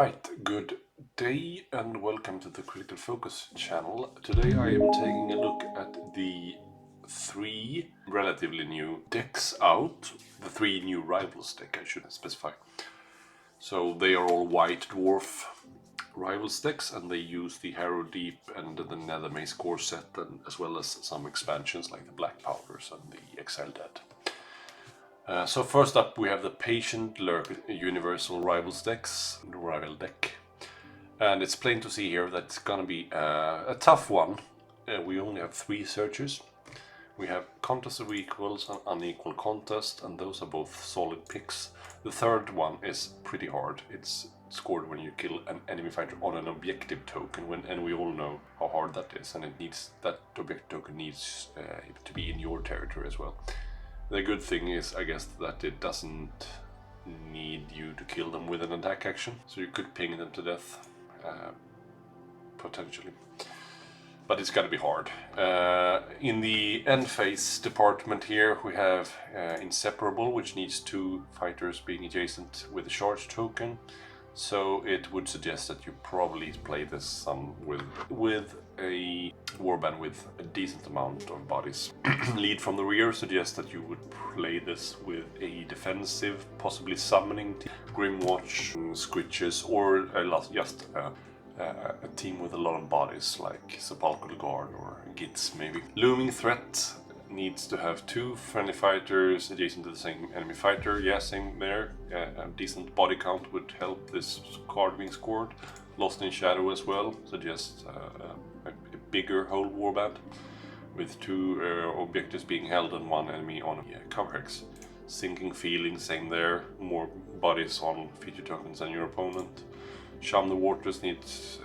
Alright, good day and welcome to the Critical Focus channel. Today I am taking a look at the three relatively new decks out. The three new Rivals deck, I should specify. So they are all White Dwarf Rivals decks and they use the Harrowdeep and the Nethermaze core set, and as well as some expansions like the Blackpowders and the Exiled Dead. So first up we have the Patient Lurker Universal Rivals Decks, Rival Deck. And it's plain to see here that it's gonna be a tough one. We only have three searchers. We have Contest of Equals and Unequal Contest, and those are both solid picks. The third one is pretty hard. It's scored when you kill an enemy fighter on an objective token, and we all know how hard that is, and that objective token needs to be in your territory as well. The good thing is, I guess, that it doesn't need you to kill them with an attack action, so you could ping them to death, potentially. But it's gotta be hard. In the end phase department here, we have Inseparable, which needs two fighters being adjacent with a charge token. So it would suggest that you probably play this with a warband with a decent amount of bodies. Lead from the rear suggests that you would play this with a defensive, possibly summoning Grimwatch, Squitches, or just a team with a lot of bodies like Sepulchral Guard or Gits maybe. Looming Threat needs to have two friendly fighters adjacent to the same enemy fighter. Yeah, same there. A decent body count would help this card being scored. Lost in Shadow as well suggests a bigger whole warband with two objectives being held and one enemy on a cover hex. Sinking Feeling, same there. More bodies on feature tokens than your opponent. Sham the Waters needs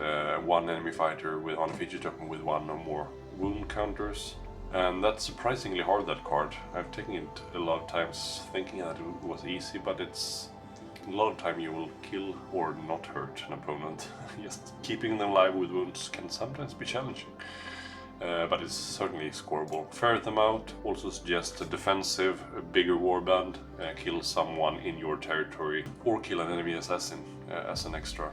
one enemy fighter on a feature token with one or more wound counters. And that's surprisingly hard, that card. I've taken it a lot of times thinking that it was easy, but it's a lot of time you will kill or not hurt an opponent. Just keeping them alive with wounds can sometimes be challenging, but it's certainly scoreable. Ferret them out also suggests a defensive, a bigger warband, kill someone in your territory, or kill an enemy assassin as an extra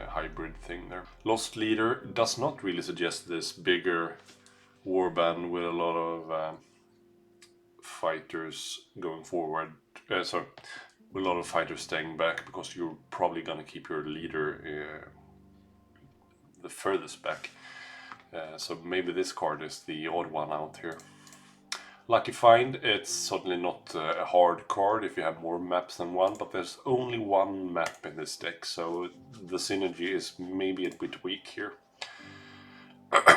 hybrid thing there. Lost Leader does not really suggest this bigger warband with a lot of fighters going forward. With a lot of fighters staying back, because you're probably gonna keep your leader the furthest back. So maybe this card is the odd one out here. Lucky Find, it's certainly not a hard card if you have more maps than one, but there's only one map in this deck, so the synergy is maybe a bit weak here.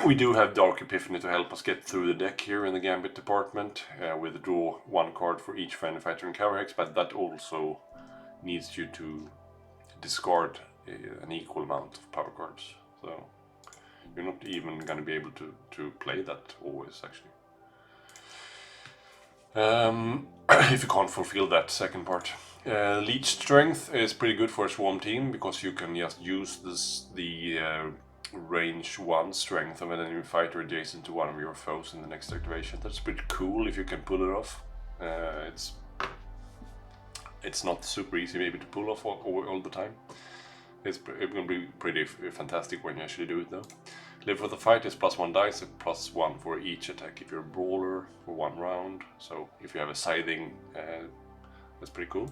We do have Dark Epiphany to help us get through the deck here in the Gambit department, with draw one card for each friendly fighter and cover hex, but that also needs you to discard an equal amount of power cards. So you're not even going to be able to play that always, actually. If you can't fulfill that second part. Leech Strength is pretty good for a swarm team, because you can just use the range 1 strength of an enemy fighter adjacent to one of your foes in the next activation. That's pretty cool if you can pull it off. It's not super easy maybe to pull off all the time. It's going to be pretty fantastic when you actually do it though. Live for the Fight is +1 dice, +1 for each attack if you're a brawler for 1 round. So if you have a scything, that's pretty cool.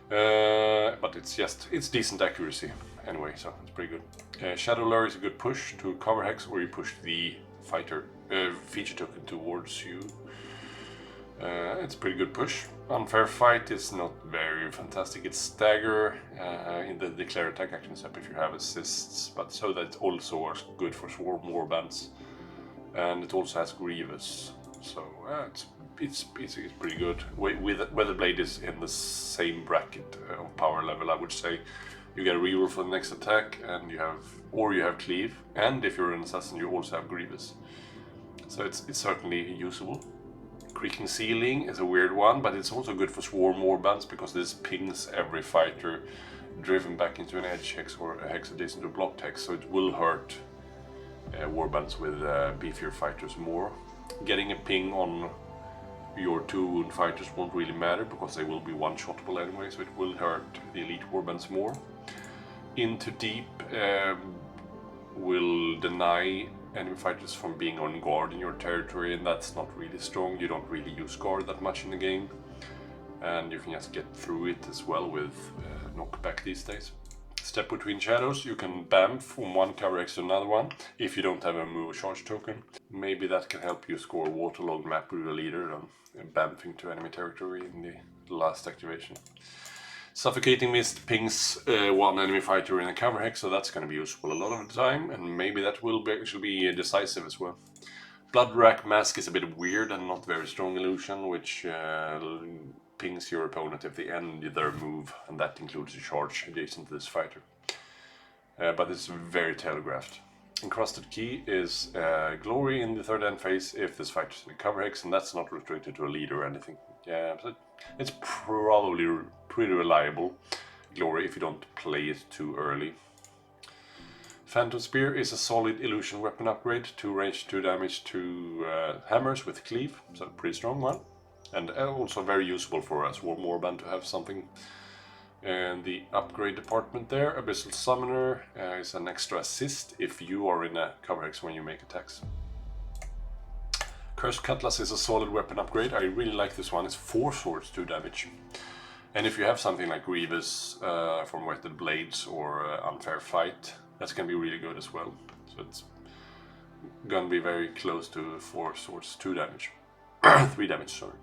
But it's decent accuracy anyway, so it's pretty good. Shadow Lure is a good push to cover hex, or you push the fighter feature token towards you. It's a pretty good push. Unfair Fight is not very fantastic. It's stagger in the declare attack action step if you have assists, but so that also works good for swarm warbands, and it also has Grievous, so it's pretty good. Weatherblade is in the same bracket of power level, I would say. You get a reroll for the next attack, and you have Cleave, and if you're an assassin you also have Grievous. So it's certainly usable. Creaking Ceiling is a weird one, but it's also good for swarm warbands, because this pings every fighter driven back into an edge hex or a hex adjacent to a blocked hex, so it will hurt warbands with beefier fighters more. Getting a ping on your 2 wound fighters won't really matter, because they will be one-shottable anyway, so it will hurt the elite warbands more. Into Deep will deny enemy fighters from being on guard in your territory, and that's not really strong. You don't really use guard that much in the game, and you can just get through it as well with knockback these days. Step Between Shadows, you can bamf from one cover hex to another one if you don't have a move charge token. Maybe that can help you score waterlogged map with a leader and bamfing to enemy territory in the last activation. Suffocating Mist pings one enemy fighter in a cover hex, so that's going to be useful a lot of the time, and maybe that will actually be decisive as well. Bloodrack Mask is a bit weird and not very strong illusion, which pings your opponent if they end their move, and that includes a charge adjacent to this fighter. But it's very telegraphed. Encrusted Key is Glory in the third end phase if this fighter's in a cover hex, and that's not restricted to a leader or anything. Yeah, but it's probably pretty reliable Glory if you don't play it too early. Phantom Spear is a solid illusion weapon upgrade, 2 range, 2 damage, 2 hammers with cleave, so a pretty strong one. And also very useful for us warband to have something in the upgrade department there. Abyssal Summoner is an extra assist if you are in a cover hex when you make attacks. Cursed Cutlass is a solid weapon upgrade. I really like this one. It's 4 swords, 2 damage. And if you have something like Grievous from Whetted Blades or Unfair Fight, that's going to be really good as well. So it's going to be very close to 4 swords, 2 damage. 3 damage, sorry.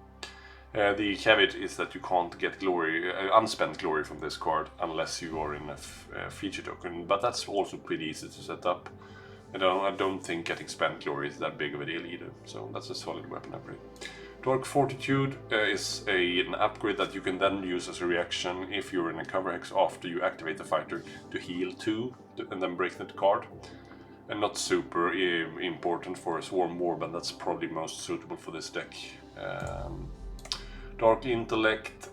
The caveat is that you can't get glory, unspent glory from this card unless you are in a feature token, but that's also pretty easy to set up. And I don't think getting spent glory is that big of a deal either, so that's a solid weapon upgrade. Dark Fortitude is an upgrade that you can then use as a reaction if you're in a cover hex after you activate the fighter to heal 2 and then break that card. And not super important for a Swarm Warband, that's probably most suitable for this deck. Dark Intellect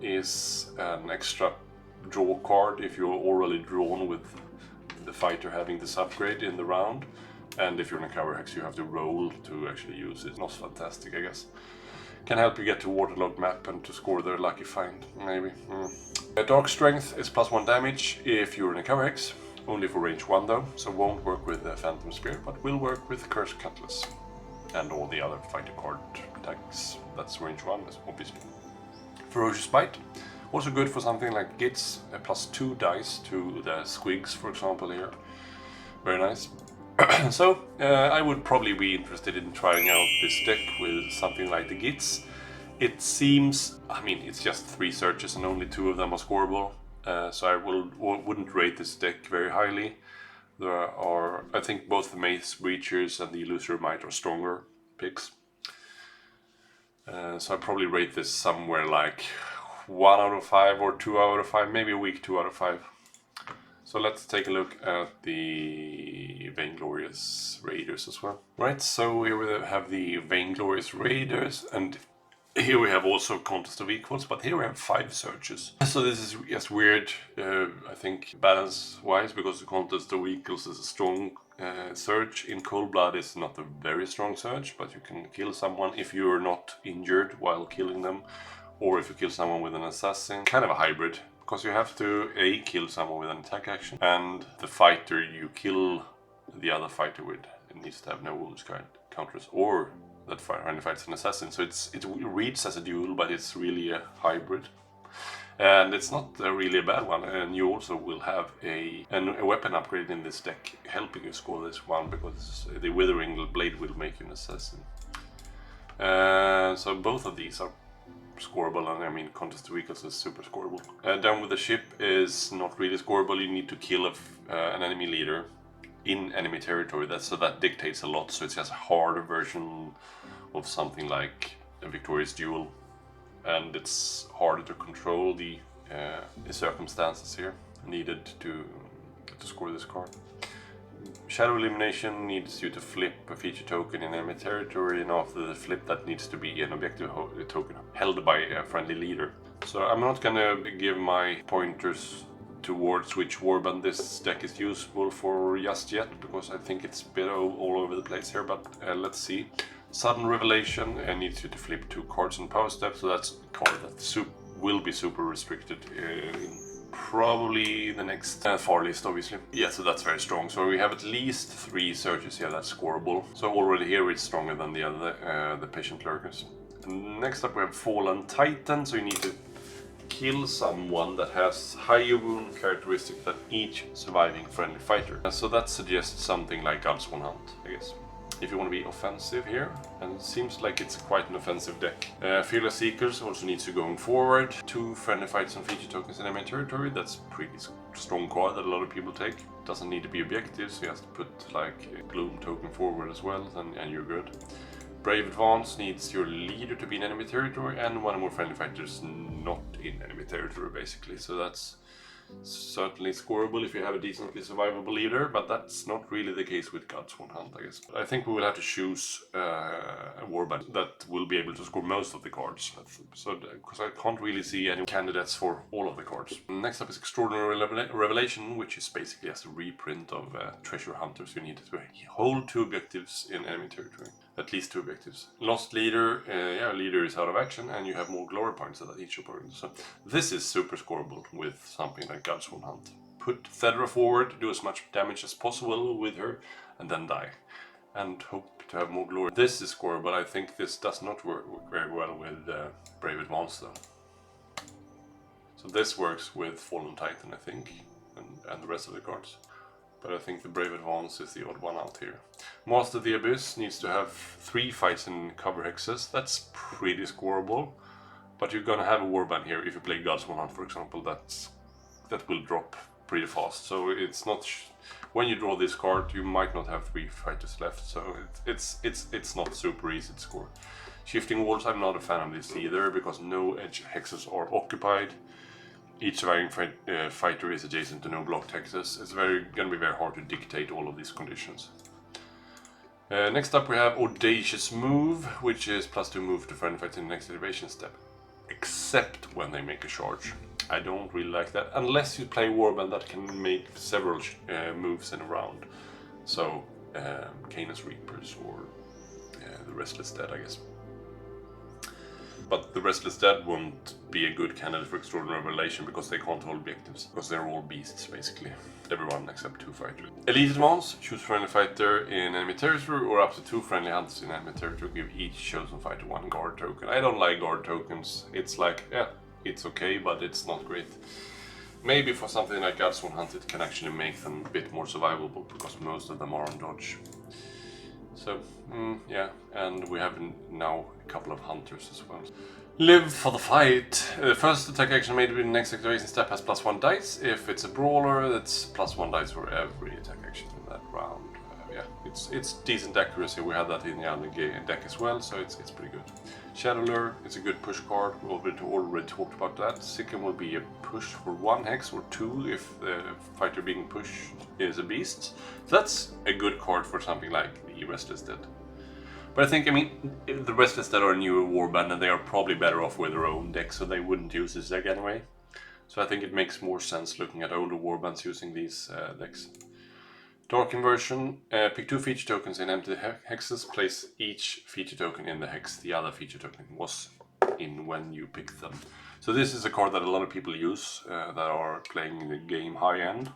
is an extra draw card if you're already drawn with the fighter having this upgrade in the round. And if you're in a cover hex you have to roll to actually use it. Not fantastic, I guess. Can help you get to waterlogged map and to score their lucky find, maybe. Dark Strength is +1 damage if you're in a cover hex. Only for range 1 though, so won't work with Phantom Spear, but will work with Cursed Cutlass. And all the other fighter card attacks. That's range 1, obviously. Ferocious Bite, also good for something like Gits, +2 dice to the squigs, for example, here. Very nice. So, I would probably be interested in trying out this deck with something like the Gits. It seems, I mean, it's just 3 searches and only 2 of them are scoreable. So I wouldn't rate this deck very highly. There are, I think both the Maze Breachers and the Illusory Might are stronger picks. So I probably rate this somewhere like 1 out of 5 or 2 out of 5, maybe a weak 2 out of 5. So let's take a look at the Vainglorious Raiders as well. Right, so here we have the Vainglorious Raiders, and here we have also Contest of Equals, but here we have 5 searches. So this is just weird, I think, balance-wise, because the Contest of Equals is a strong search. In Cold Blood it's not a very strong search, but you can kill someone if you're not injured while killing them, or if you kill someone with an assassin. Kind of a hybrid, because you have to A, kill someone with an attack action, and the fighter you kill the other fighter with, it needs to have no wounds counters, or that when fights an assassin. So it reads as a duel, but it's really a hybrid. And it's not really a bad one, and you also will have a weapon upgrade in this deck helping you score this one, because the Withering Blade will make you an assassin. So both of these are scoreable, and I mean Contest of Equals is super scoreable. Down with the Ship is not really scoreable. You need to kill an enemy leader in enemy territory, so that dictates a lot, so it's just a harder version of something like a Victorious Duel, and it's harder to control the circumstances here needed to score this card. Shadow Elimination needs you to flip a feature token in enemy territory, and after the flip that needs to be an objective token held by a friendly leader. So I'm not gonna give my pointers towards which warband this deck is useful for just yet, because I think it's a bit all over the place here, but let's see. Sudden Revelation needs you to flip 2 cards in power step, so that's a card that will be super restricted in probably the next far list, obviously. Yeah, so that's very strong. So we have at least 3 searches here that's scoreable. So already here it's stronger than the other, the Patient Lurkers. And next up we have Fallen Titan, so you need to kill someone that has higher wound characteristic than each surviving friendly fighter. So that suggests something like Guardsworn Hunt, I guess. If you want to be offensive here, and it seems like it's quite an offensive deck. Fearless Seekers also needs to going forward. 2 friendly fights on feature tokens in enemy territory. That's pretty strong card that a lot of people take. Doesn't need to be objective, so you have to put like a Gloom token forward as well, and you're good. Brave Advance needs your leader to be in enemy territory and 1 or more friendly fighters not in enemy territory, basically. So that's certainly scoreable if you have a decently survivable leader, but that's not really the case with Guardsworn Hunt, I guess. I think we will have to choose a warband that will be able to score most of the cards. So, because I can't really see any candidates for all of the cards. Next up is Extraordinary Revelation, which is basically as a reprint of Treasure Hunters. You need to hold 2 objectives in enemy territory. At least 2 objectives. Lost leader, leader is out of action, and you have more glory points than each opponent. So this is super scoreable with something like Guardsworn Hunt. Put Thedra forward, do as much damage as possible with her, and then die. And hope to have more glory. This is scoreable. I think this does not work very well with Brave Advance though. So this works with Fallen Titan, I think, and the rest of the cards. But I think the Brave Advance is the odd one out here. Master the Abyss needs to have 3 fights in cover hexes. That's pretty scoreable. But you're gonna have a warband here if you play Guardsworn Hunt, for example. That will drop pretty fast. So it's not when you draw this card, you might not have 3 fighters left. So it's not super easy to score. Shifting Walls, I'm not a fan of this either because no edge hexes are occupied. Each surviving fighter is adjacent to no blocked hexes. It's going to be very hard to dictate all of these conditions. Next up we have Audacious Move, which is +2 move to friendly fights in the next activation step. Except when they make a charge. I don't really like that, unless you play warband that can make several moves in a round. So, Canis Reapers or the Restless Dead, I guess. But the Restless Dead won't be a good candidate for Extraordinary Revelation because they can't hold objectives. Because they're all beasts, basically. Everyone except 2 fighters. Elite Advance, choose friendly fighter in enemy territory or up to 2 friendly hunters in enemy territory. Give each chosen fighter 1 guard token. I don't like guard tokens. It's like, yeah, it's okay, but it's not great. Maybe for something like Guardsworn Hunt it can actually make them a bit more survivable because most of them are on dodge. So, yeah, and we have now a couple of hunters as well. Live for the fight. The first attack action made with the next activation step has +1 dice. If it's a brawler, that's +1 dice for every attack action in that round. Yeah, it's decent accuracy. We have that in the other deck as well, so it's pretty good. Shadowlure, it's a good push card. We already talked about that. Second will be a push for 1 hex or 2 if the fighter being pushed is a beast. That's a good card for something like the Restless Dead. But I think, the Restless Dead are a newer warband and they are probably better off with their own deck, so they wouldn't use this deck anyway. So I think it makes more sense looking at older warbands using these decks. Dark Inversion, pick 2 feature tokens in empty hexes, place each feature token in the hex the other feature token was in when you pick them. So this is a card that a lot of people use that are playing the game high end,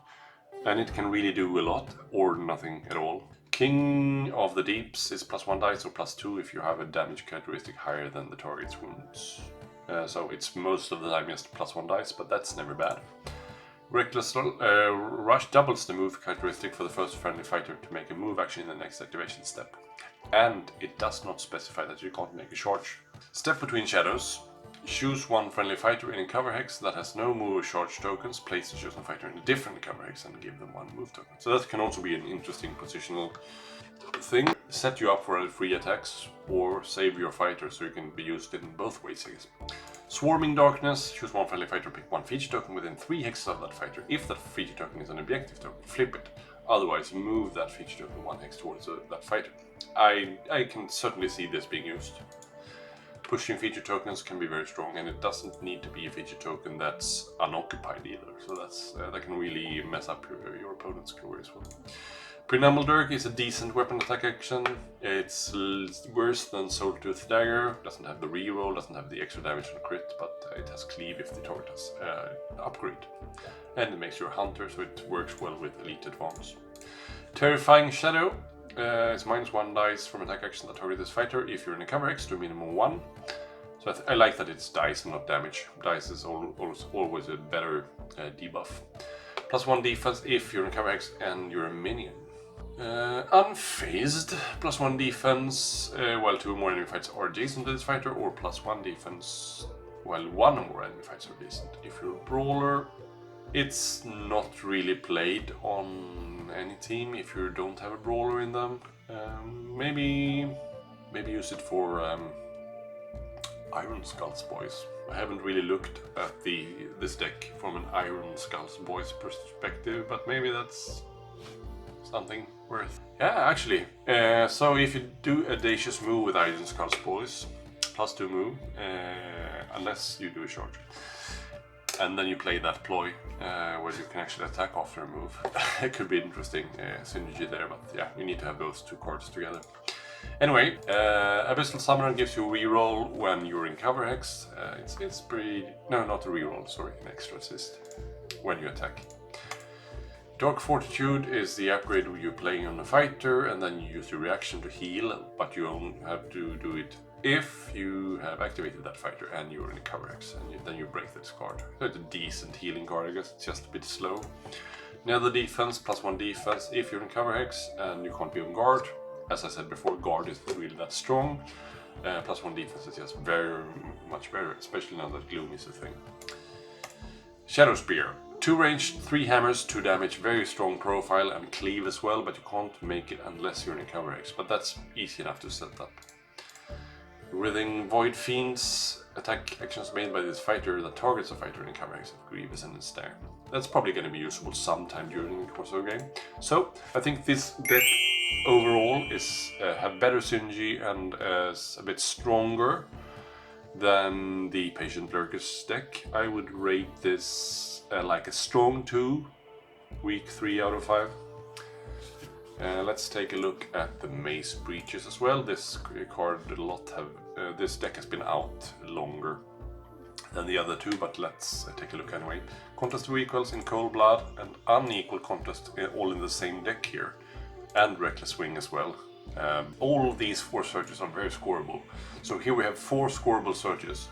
and it can really do a lot or nothing at all. King of the Deeps is +1 dice or +2 if you have a damage characteristic higher than the target's wounds. So it's most of the time just +1 dice, but that's never bad. Reckless Rush doubles the move characteristic for the first friendly fighter to make a move action in the next activation step. And it does not specify that you can't make a charge. Step Between Shadows. Choose 1 friendly fighter in a cover hex that has no move or charge tokens. Place the chosen fighter in a different cover hex and give them 1 move token. So that can also be an interesting positional thing. Set you up for free attacks or save your fighter so you can be used in both ways, I guess. Swarming Darkness, choose 1 friendly fighter, pick 1 feature token within 3 hexes of that fighter. If that feature token is an objective token, flip it. Otherwise, move that feature token 1 hex towards that fighter. I can certainly see this being used. Pushing feature tokens can be very strong, and it doesn't need to be a feature token that's unoccupied either. So that can really mess up your opponent's glory as well. Prenumbal Dirk is a decent weapon attack action. It's worse than Soultooth Dagger. Doesn't have the reroll, doesn't have the extra damage on crit, but it has cleave if the target has upgrade. And it makes you a hunter, so it works well with elite advance. Terrifying Shadow is -1 dice from attack action that target this fighter if you're in a cover X to a minimum 1. So I like that it's dice and not damage. Dice is always a better debuff. +1 defense if you're in cover X and you're a minion. Unfazed, +1 defense while 2 or more enemy fights are adjacent to this fighter, or +1 defense while 1 or more enemy fights are adjacent. If you're a brawler, it's not really played on any team if you don't have a brawler in them. Maybe use it for Iron Skulls Boys. I haven't really looked at this deck from an Iron Skulls Boys perspective, but maybe that's something worth. Yeah, actually. So if you do a audacious move with Iron Skulls Boys, +2 move, unless you do a charge, and then you play that ploy where you can actually attack after a move. It could be interesting synergy there, but yeah, you need to have those 2 cards together. Anyway, Abyssal Summoner gives you a reroll when you're in cover hex. It's pretty... No, not a reroll, sorry, an extra assist when you attack. Dark Fortitude is the upgrade where you're playing on a fighter and then you use your reaction to heal, but you only have to do it if you have activated that fighter and you're in a cover hex, and then you break this card. So it's a decent healing card, I guess. It's just a bit slow. Nether Defense, +1 defense if you're in cover hex and you can't be on guard. As I said before, guard isn't really that strong. +1 defense is just very much better, especially now that Gloom is a thing. Shadow Spear. 2 ranged, 3 hammers, 2 damage, very strong profile and cleave as well, but you can't make it unless you're in a cover X. But that's easy enough to set up. Writhing Void Fiends. Attack actions made by this fighter that targets a fighter in a cover X of Grievous and Stag. That's probably going to be usable sometime during the course of the game. So, I think this deck overall is have better synergy and is a bit stronger than the Patient Lurkers deck. I would rate this like a strong 2, weak 3 out of 5. Let's take a look at the Maze Breaches as well. This card this deck has been out longer than the other 2, but let's take a look anyway. Contest 2 equals in Cold Blood and unequal contest all in the same deck here. And Reckless Wing as well. All of these 4 searches are very scoreable. So here we have 4 scoreable searches.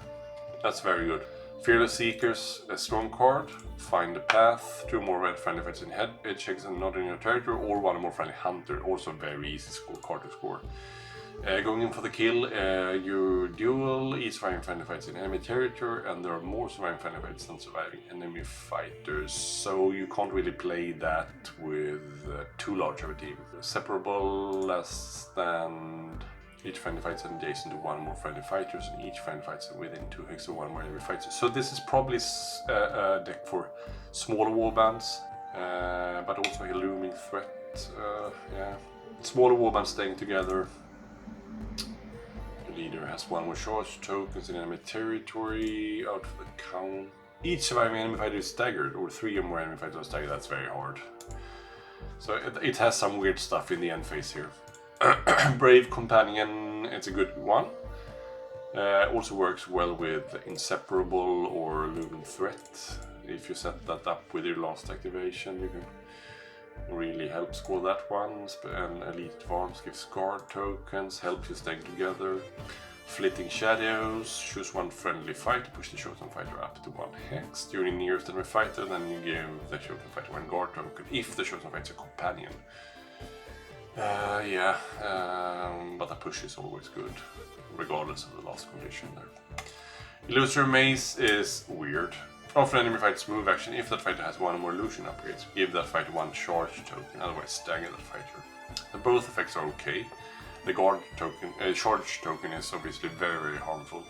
That's very good. Fearless Seekers, a strong card. Find the Path, 2 more red friendly fights in edge checks and not in your territory, or 1 more friendly hunter. Also very easy card to score. Going in for the kill, your duel is surviving friendly fights in enemy territory, and there are more surviving friendly fights than surviving enemy fighters, so you can't really play that with too large of a team. Separable, less than each friendly fight is adjacent to 1 more friendly fighters, and each friendly fight is within 2 hexes of 1 more enemy fighters. So this is probably a deck for smaller warbands, but also a looming threat. Yeah, smaller warbands staying together. Leader has 1 more charge tokens in enemy territory out for the count. Each surviving enemy fighter is staggered, or 3 or more enemy fighters are staggered. That's very hard. So it has some weird stuff in the end phase here. Brave Companion, it's a good one. Also works well with Inseparable or Looming Threat. If you set that up with your last activation, you can really help score that one. And Elite Advance gives guard tokens, helps you stay together. Flitting Shadows, choose 1 friendly fighter, push the chosen fighter up to 1 hex. During nearest enemy fighter, then you give the chosen fighter 1 guard token if the chosen fighter is a companion. But a push is always good, regardless of the last condition there. Illusory Maze is weird. After an enemy fighter's move action, if that fighter has 1 or more illusion upgrades, give that fighter 1 charge token, otherwise stagger that fighter. Both effects are okay. The guard token, charge token is obviously very, very harmful.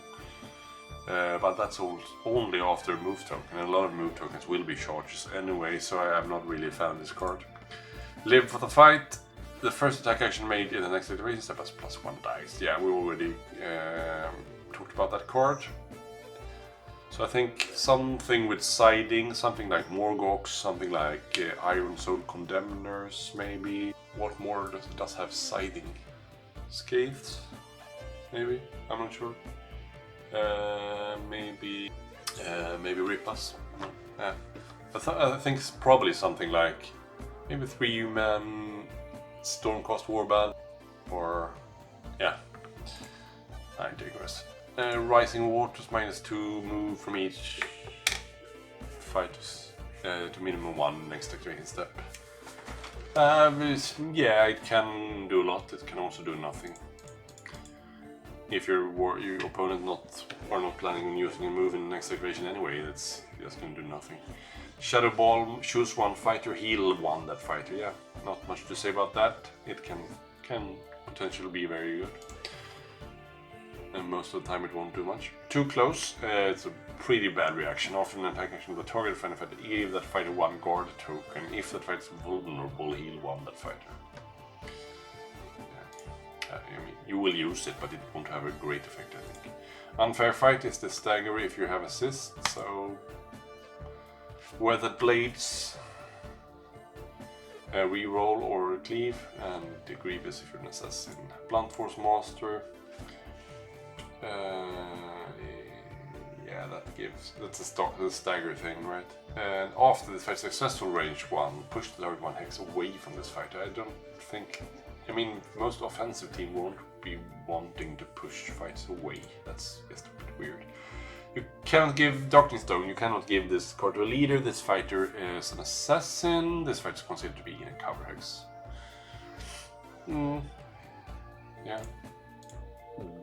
But that's only after a move token, and a lot of move tokens will be charges anyway, so I am not really a fan of this card. Live for the fight. The first attack action made in the next activation step has +1 dice. Yeah, we already talked about that card. So I think something with siding, something like Morgox, something like Iron Soul Condemners maybe. What more does it does have siding? Scathed? Maybe? I'm not sure. Maybe Ripas. Yeah. I think it's probably something like maybe 3-man Stormcast Warband, or yeah, I digress. Rising Waters -2 move from each fighters to minimum 1 next activation step. Yeah, it can do a lot. It can also do nothing. If your opponent are not planning on using a move in the next activation anyway, it's just going to do nothing. Shadow Ball, choose 1 fighter, heal 1 that fighter. Yeah, not much to say about that. It can potentially be very good. And most of the time it won't do much. Too close, it's a pretty bad reaction. Often an attack action with a target fighter, give that fighter 1 guard token. If that fighter is vulnerable, heal 1 that fighter. I mean, you will use it, but it won't have a great effect, I think. Unfair Fight is the stagger if you have assist, so... Weathered Blades, reroll or cleave, and the Grievous if you're an assassin. Blunt Force Master, yeah, that's a stagger thing, right? And after this fight, successful range 1, push the target 1 hex away from this fighter. I don't think, I mean, most offensive team won't be wanting to push fights away. That's just a bit weird. You cannot give Darkening Stone, you cannot give this card to a leader. This fighter is an assassin. This fighter is considered to be in a cover hex. Yeah.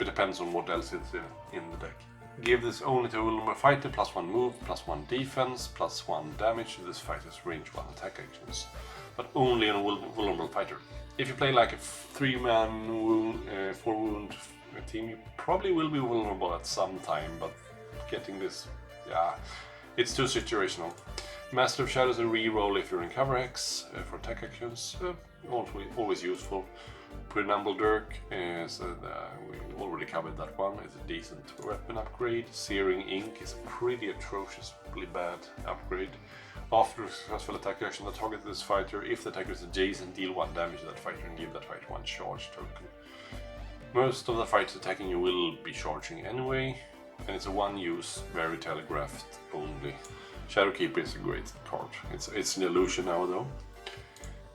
It depends on what else is in the deck. Give this only to a vulnerable fighter, +1 move, +1 defense, +1 damage to this fighter's range 1 attack actions. But only on a vulnerable fighter. If you play like a 3-man 4-wound team, you probably will be vulnerable at some time, but getting this, yeah, it's too situational. Master of Shadows, a reroll if you're in cover hex for attack actions, always useful. Preamble Dirk is, we already covered that one, it's a decent weapon upgrade. Searing Ink is a pretty atrociously bad upgrade. After a successful attack action, the target of this fighter, if the attacker is adjacent, deal 1 damage to that fighter and give that fighter 1 charge token. Most of the fights attacking you will be charging anyway, and it's a 1-use, very telegraphed only. Shadowkeeper is a great card. It's an illusion now though.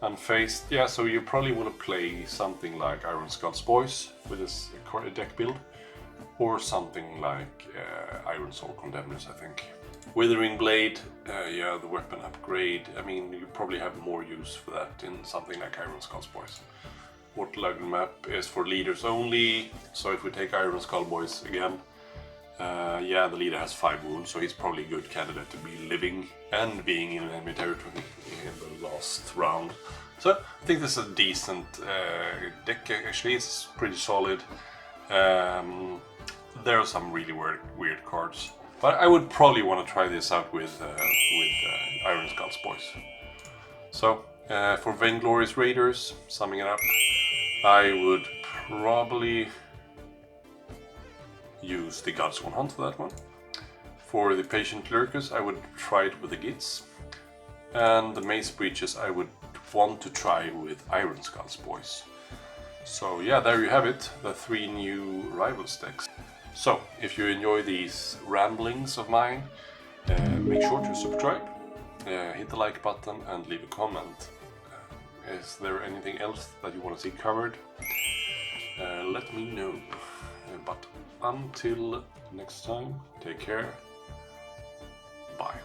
Unfaced, yeah, so you probably want to play something like Iron Skull's Boys with this deck build, or something like Iron Soul Condemners, I think. Withering Blade, yeah, the weapon upgrade. I mean, you probably have more use for that in something like Iron Skull's Boys. Waterlogged map is for leaders only, so if we take Iron Skull Boys again, yeah, the leader has 5 wounds, so he's probably a good candidate to be living and being in enemy territory in the last round. So I think this is a decent deck, actually. It's pretty solid. There are some really weird cards, but I would probably want to try this out with Iron Skull's Boys. So for Vainglorious Raiders, summing it up, I would probably use the Godsworn Hunt for that one. For the Patient Lurkers, I would try it with the Gits. And the Maze Breaches, I would want to try with Iron Skull's Boys. So yeah, there you have it, the 3 new Rivals decks. So, if you enjoy these ramblings of mine, make sure to subscribe, hit the like button and leave a comment. Is there anything else that you want to see covered? Let me know. But until next time, take care. Bye.